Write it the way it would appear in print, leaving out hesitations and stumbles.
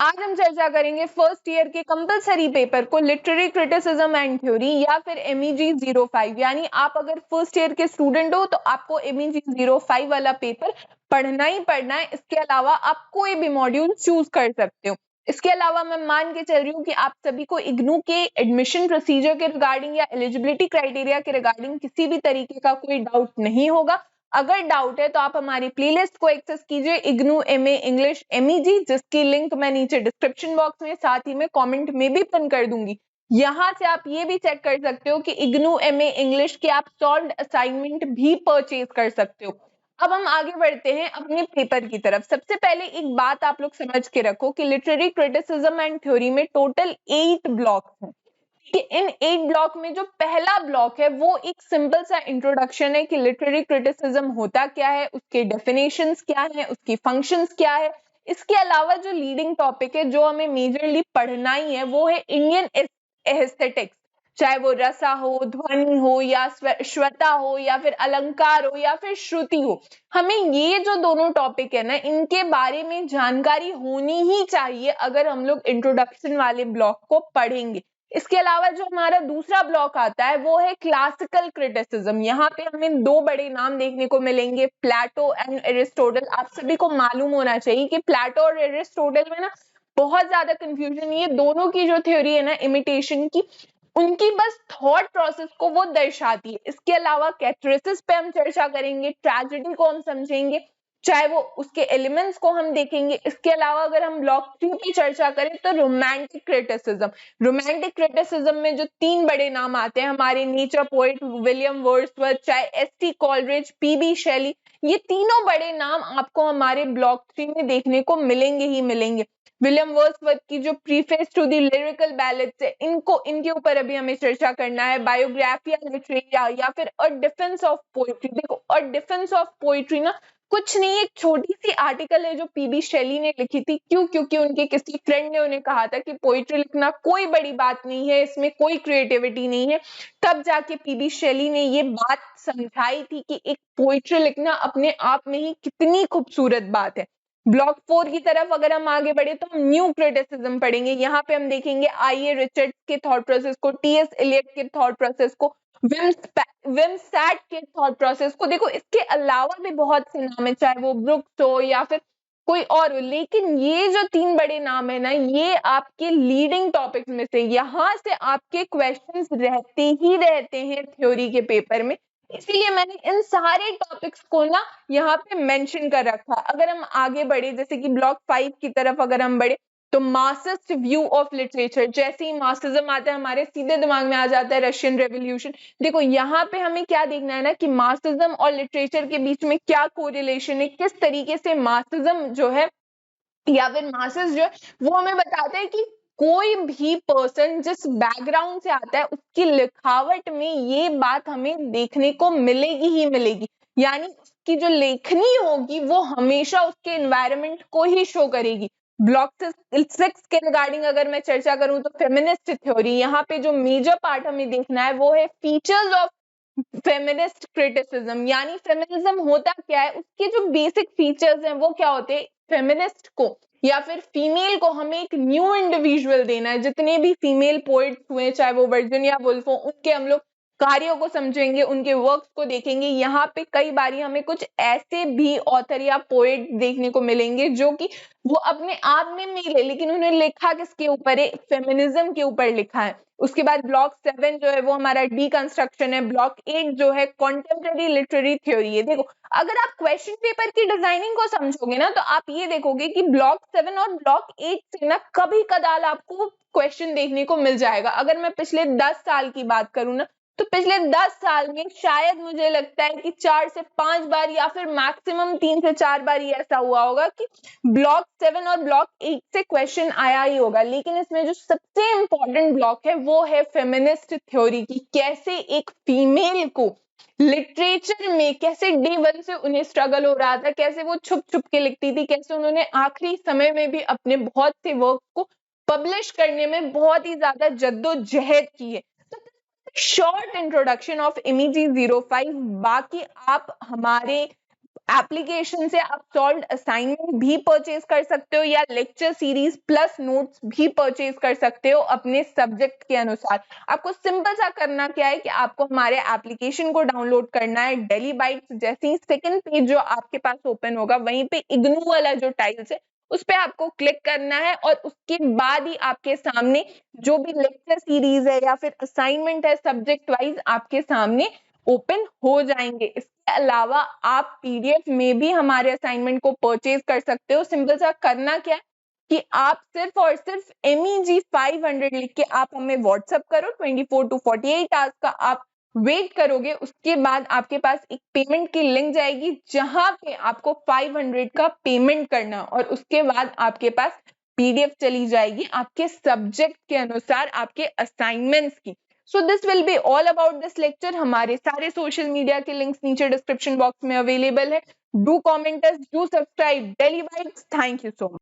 आज हम चर्चा करेंगे फर्स्ट ईयर के कंपलसरी पेपर को लिटरेरी क्रिटिसिज्म एंड थ्योरी या फिर MEG 05। यानी आप अगर फर्स्ट ईयर के स्टूडेंट हो तो आपको MEG 05 वाला पेपर पढ़ना ही पढ़ना है। इसके अलावा आप कोई भी मॉड्यूल चूज कर सकते हो। इसके अलावा मैं मान के चल रही हूँ कि आप सभी को इग्नू के एडमिशन प्रोसीजर के रिगार्डिंग या एलिजिबिलिटी क्राइटेरिया के रिगार्डिंग किसी भी तरीके का कोई डाउट नहीं होगा। अगर डाउट है तो आप हमारी प्लेलिस्ट को एक्सेस कीजिए इग्नू MA इंग्लिश MEG, जिसकी लिंक मैं नीचे डिस्क्रिप्शन बॉक्स में साथ ही में कमेंट में भी पिन कर दूंगी। यहाँ से आप ये भी चेक कर सकते हो कि इग्नू MA इंग्लिश के आप सॉल्व्ड असाइनमेंट भी परचेज कर सकते हो। अब हम आगे बढ़ते हैं अपने पेपर की तरफ। सबसे पहले एक बात आप लोग समझ के रखो कि लिटरेरी क्रिटिसिज्म एंड थ्योरी में टोटल 8 ब्लॉक्स हैं। कि इन 8 ब्लॉक में जो पहला ब्लॉक है वो एक सिंपल सा इंट्रोडक्शन है कि लिटरेरी क्रिटिसिज्म होता क्या है, उसके डेफिनेशंस क्या है, उसकी फंक्शंस क्या है। इसके अलावा जो लीडिंग टॉपिक है जो हमें मेजरली पढ़ना ही है वो है इंडियन एस्थेटिक्स, चाहे वो रसा हो, ध्वनि हो या श्वता हो या फिर अलंकार हो या फिर श्रुति हो। हमें ये जो दोनों टॉपिक है ना इनके बारे में जानकारी होनी ही चाहिए अगर हम लोग इंट्रोडक्शन वाले ब्लॉक को पढ़ेंगे। इसके अलावा जो हमारा दूसरा ब्लॉक आता है वो है क्लासिकल क्रिटिसिज्म। यहाँ पे हमें दो बड़े नाम देखने को मिलेंगे, प्लेटो एंड एरिस्टोटल। आप सभी को मालूम होना चाहिए कि प्लेटो और एरिस्टोटल में ना बहुत ज्यादा कंफ्यूजन, ये दोनों की जो थ्योरी है ना इमिटेशन की, उनकी बस थॉट प्रोसेस को वो दर्शाती है। इसके अलावा कैथरेसिस पे हम चर्चा करेंगे, ट्रेजेडी को हम समझेंगे, चाहे वो उसके एलिमेंट्स को हम देखेंगे। इसके अलावा अगर हम ब्लॉक 3 की चर्चा करें तो रोमांटिक क्रिटिसिज्म। रोमांटिक क्रिटिसिज्म में जो 3 बड़े नाम आते हैं हमारे नेचर पोएट विलियम वर्ड्सवर्थ, चाहे ST कॉलरिज, PB शेली, ये तीनों बड़े नाम आपको हमारे ब्लॉक 3 में देखने को मिलेंगे ही मिलेंगे। विलियम वर्ड्सवर्थ की जो preface to the lyrical ballads है इनके ऊपर अभी हमें चर्चा करना है। बायोग्राफिया लिटरेरिया या फिर अ डिफेंस ऑफ पोइट्री। देखो अ डिफेंस ऑफ पोइट्री ना कुछ नहीं, एक छोटी सी आर्टिकल है जो PB शेली ने लिखी थी। क्यों? क्योंकि उनके किसी फ्रेंड ने उन्हें कहा था कि पोइट्री लिखना कोई बड़ी बात नहीं है, इसमें कोई क्रिएटिविटी नहीं है। तब जाके PB शेली ने ये बात समझाई थी कि एक पोइट्री लिखना अपने आप में ही कितनी खूबसूरत बात है। ब्लॉक 4 की तरफ अगर हम आगे बढ़े तो हम न्यू क्रिटिसिज्म पढ़ेंगे। यहाँ पे हम देखेंगे IA रिचर्ड्स के थॉट प्रोसेस को, TS एलियट के थॉट प्रोसेस को, विम सैट के थॉट प्रोसेस को। देखो इसके अलावा भी बहुत से नाम है, चाहे वो ब्रुक्स हो या फिर कोई और हो, लेकिन ये जो 3 बड़े नाम है ना ये आपके लीडिंग टॉपिक्स में से, यहाँ से आपके क्वेश्चंस रहते ही रहते हैं थ्योरी के पेपर में। इसीलिए मैंने इन सारे टॉपिक्स को ना यहाँ पे मेंशन कर रखा। अगर हम आगे बढ़े जैसे कि ब्लॉक 5 की तरफ अगर हम बढ़े तो मार्क्सिस्ट व्यू ऑफ लिटरेचर। जैसे ही मार्क्सिज्म आता है हमारे सीधे दिमाग में आ जाता है रशियन रेवोल्यूशन। देखो यहाँ पे हमें क्या देखना है ना कि मार्क्सिज्म और लिटरेचर के बीच में क्या कोरिलेशन है, किस तरीके से मार्क्सिज्म जो है या फिर मार्क्सिस्ट जो है वो हमें बताता है कि कोई भी पर्सन जिस बैकग्राउंड से आता है उसकी लिखावट में ये बात हमें देखने को मिलेगी ही मिलेगी। यानी उसकी जो लेखनी होगी वो हमेशा उसके एनवायरनमेंट को ही शो करेगी। ब्लॉक 6 के रिगार्डिंग अगर मैं चर्चा करूं तो फेमिनिस्ट थ्योरी, यहाँ पे जो मेजर पार्ट हमें देखना है वो है फीचर्स ऑफ फेमिनिस्ट क्रिटिसिज्म। यानी फेमिनिज्म होता क्या है, उसके जो बेसिक फीचर्स हैं वो क्या होते हैं। फेमिनिस्ट को या फिर फीमेल को हमें एक न्यू इंडिविजुअल देना है। जितने भी फीमेल पोएट्स हुए चाहे वो वर्जिनिया वुल्फ हो, उनके हम लोग कार्यों को समझेंगे, उनके वर्क्स को देखेंगे। यहाँ पे कई बारी हमें कुछ ऐसे भी ऑथर या पोएट देखने को मिलेंगे जो कि वो अपने आप में मेल है लेकिन उन्हें लिखा किसके ऊपर है, फेमिनिज्म के ऊपर लिखा है। उसके बाद ब्लॉक 7 जो है वो हमारा डीकंस्ट्रक्शन है। ब्लॉक 8 जो है कॉन्टेम्पररी लिटरेरी थ्योरी है। देखो अगर आप क्वेश्चन पेपर की डिजाइनिंग को समझोगे ना तो आप ये देखोगे कि ब्लॉक 7 और ब्लॉक 8 से ना कभी कदाल आपको क्वेश्चन देखने को मिल जाएगा। अगर मैं पिछले 10 साल की बात करूं ना तो पिछले 10 साल में शायद मुझे लगता है कि 4 से 5 बार या फिर मैक्सिमम 3 से 4 बार ही ऐसा हुआ होगा कि ब्लॉक 7 और ब्लॉक 8 से क्वेश्चन आया ही होगा। लेकिन इसमें जो सबसे इंपॉर्टेंट ब्लॉक है वो है फेमिनिस्ट थ्योरी की। कैसे एक फीमेल को लिटरेचर में कैसे डे वन से उन्हें स्ट्रगल हो रहा था, कैसे वो छुप छुप के लिखती थी, कैसे उन्होंने आखिरी समय में भी अपने बहुत से वर्क को पब्लिश करने में बहुत ही ज्यादा जद्दोजहद की है। Short introduction of MEG 05। बाकी आप हमारे एप्लीकेशन से आप सॉल्व्ड असाइनमेंट भी परचेज कर सकते हो या लेक्चर सीरीज प्लस नोट्स भी परचेज कर सकते हो अपने सब्जेक्ट के अनुसार। आपको सिंपल सा करना क्या है कि आपको हमारे एप्लीकेशन को डाउनलोड करना है डेली बाइट्स। जैसे ही सेकंड पेज जो आपके पास ओपन होगा वहीं पे इग्नू वाला जो टाइल्स है उस पे आपको क्लिक करना है और उसके बाद ही आपके सामने जो भी लेक्चर सीरीज है या फिर असाइनमेंट है सब्जेक्ट वाइज आपके सामने ओपन हो जाएंगे। इसके अलावा आप पीडीएफ में भी हमारे असाइनमेंट को परचेज कर सकते हो। सिंपल सा करना क्या है कि आप सिर्फ और सिर्फ MEG 500 लिख के आप हमें व्हाट्सएप करो। 24 to 48 आवर्स का आप वेट करोगे, उसके बाद आपके पास एक पेमेंट की लिंक जाएगी जहां पे आपको 500 का पेमेंट करना और उसके बाद आपके पास पीडीएफ चली जाएगी आपके सब्जेक्ट के अनुसार आपके असाइनमेंट्स की। So this will be all about this lecture. हमारे सारे सोशल मीडिया के लिंक्स नीचे डिस्क्रिप्शन बॉक्स में अवेलेबल है। Do comment us, do subscribe daily bytes. Thank you so much.